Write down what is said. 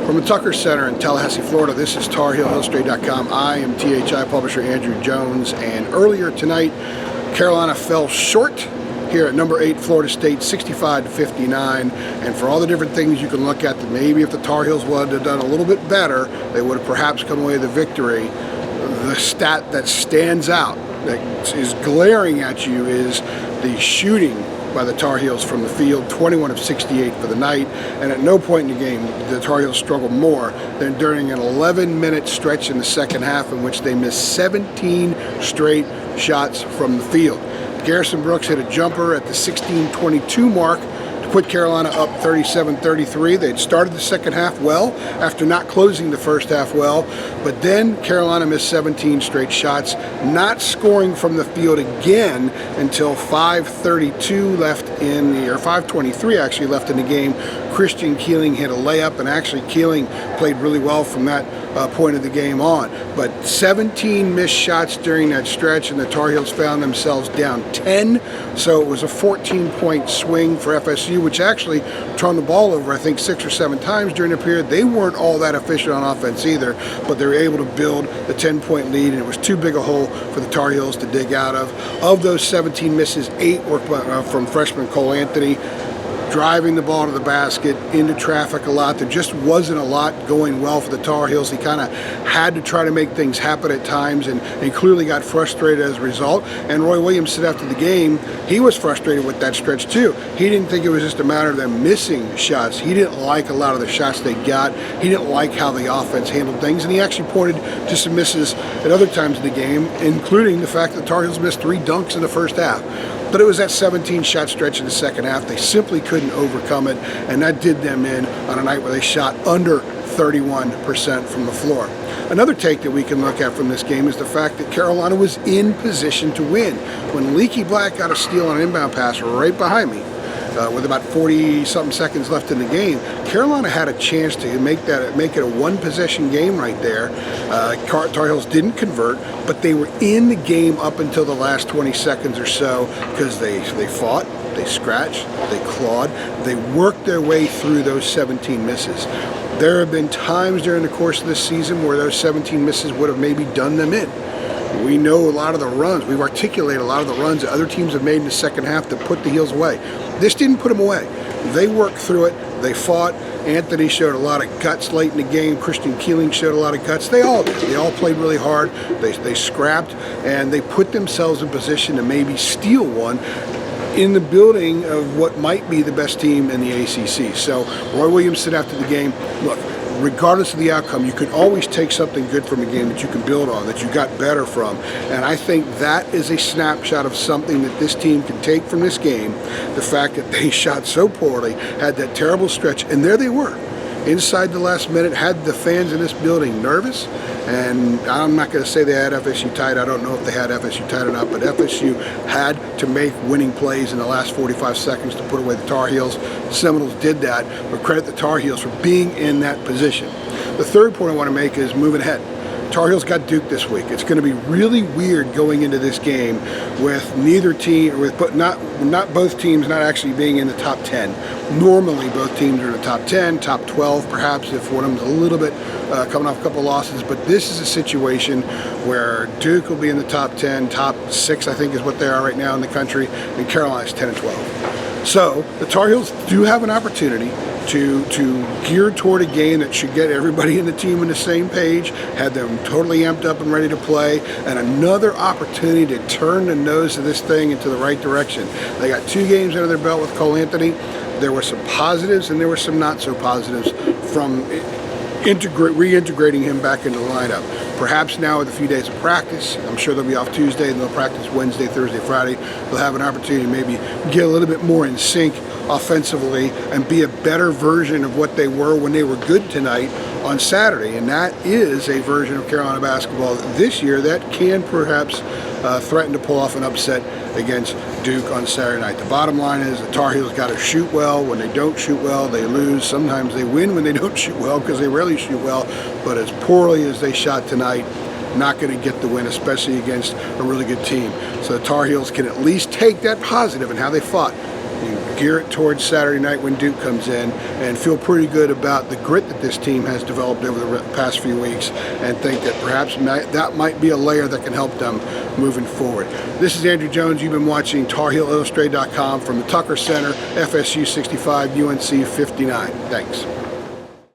From the Tucker Center in Tallahassee, Florida, this is TarHeelIllustrated.com. I am THI publisher Andrew Jones, and earlier tonight, Carolina fell short here at number 8 Florida State, 65-59. And for all the different things you can look at, that maybe if the Tar Heels would have done a little bit better, they would have perhaps come away with the victory. The stat that stands out, that is glaring at you, is the shooting by the Tar Heels from the field, 21 of 68 for the night, and at no point in the game the Tar Heels struggled more than during an 11-minute stretch in the second half in which they missed 17 straight shots from the field. Garrison Brooks hit a jumper at the 16:22 mark to put Carolina up 37-33. They had started the second half well after not closing the first half well, but then Carolina missed 17 straight shots, not scoring from the field again until 5:32 left in the, or 5:23 actually left in the game. Christian Keeling hit a layup, and actually Keeling played really well from that point of the game on. But 17 missed shots during that stretch, and the Tar Heels found themselves down 10. So it was a 14-point swing for FSU, which actually turned the ball over, I think, 6 or 7 times during the period. They weren't all that efficient on offense either, but they were able to build the 10-point lead, and it was too big a hole for the Tar Heels to dig out of. Of those 17 misses, 8 were from freshman Cole Anthony, driving the ball to the basket, into traffic a lot. There just wasn't a lot going well for the Tar Heels. He kind of had to try to make things happen at times, and clearly got frustrated as a result. And Roy Williams said after the game, he was frustrated with that stretch too. He didn't think it was just a matter of them missing shots. He didn't like a lot of the shots they got. He didn't like how the offense handled things, and he actually pointed to some misses at other times in the game, including the fact that the Tar Heels missed 3 dunks in the first half. But it was that 17-shot stretch in the second half. They simply couldn't overcome it, and that did them in on a night where they shot under 31% from the floor. Another take that we can look at from this game is the fact that Carolina was in position to win. When Leaky Black got a steal on an inbound pass right behind me, with about 40-something seconds left in the game, Carolina had a chance to make it a one-possession game right there. Tar Heels didn't convert, but they were in the game up until the last 20 seconds or so, because they fought, they scratched, they clawed, they worked their way through those 17 misses. There have been times during the course of this season where those 17 misses would have maybe done them in. We know a lot of the runs, we've articulated a lot of the runs that other teams have made in the second half to put the Heels away. This didn't put them away. They worked through it, they fought. Anthony showed a lot of guts late in the game. Christian Keeling showed a lot of guts. They all did. They all played really hard. They scrapped, and they put themselves in position to maybe steal one in the building of what might be the best team in the ACC. So Roy Williams said after the game, look, regardless of the outcome, you can always take something good from a game that you can build on, that you got better from. And I think that is a snapshot of something that this team can take from this game. The fact that they shot so poorly, had that terrible stretch, and there they were, inside the last minute, had the fans in this building nervous. And I'm not going to say they had FSU tied. I don't know if they had FSU tied or not, but FSU had to make winning plays in the last 45 seconds to put away the Tar Heels. The Seminoles did that, but credit the Tar Heels for being in that position. The third point I want to make is moving ahead. Tar Heels got Duke this week. It's going to be really weird going into this game with neither team, with not both teams not actually being in the top 10. Normally, both teams are in the top 10, top 12, perhaps if one of them's a little bit coming off a couple losses. But this is a situation where Duke will be in the top 10, top 6, I think, is what they are right now in the country, and Carolina's 10 and 12. So the Tar Heels do have an opportunity to gear toward a game that should get everybody in the team on the same page, had them totally amped up and ready to play, and another opportunity to turn the nose of this thing into the right direction. They got 2 games under their belt with Cole Anthony. There were some positives and there were some not so positives from reintegrating him back into the lineup. Perhaps now with a few days of practice, I'm sure they'll be off Tuesday and they'll practice Wednesday, Thursday, Friday. They'll have an opportunity to maybe get a little bit more in sync offensively and be a better version of what they were when they were good tonight on Saturday. And that is a version of Carolina basketball this year that can perhaps threaten to pull off an upset against Duke on Saturday night. The bottom line is the Tar Heels got to shoot well. When they don't shoot well, they lose. Sometimes they win when they don't shoot well, because they rarely shoot well. But as poorly as they shot tonight, not going to get the win, especially against a really good team. So the Tar Heels can at least take that positive in how they fought. gear it towards Saturday night when Duke comes in, and feel pretty good about the grit that this team has developed over the past few weeks, and think that perhaps that might be a layer that can help them moving forward. This is Andrew Jones. You've been watching TarHeelIllustrated.com from the Tucker Center, FSU 65, UNC 59. Thanks.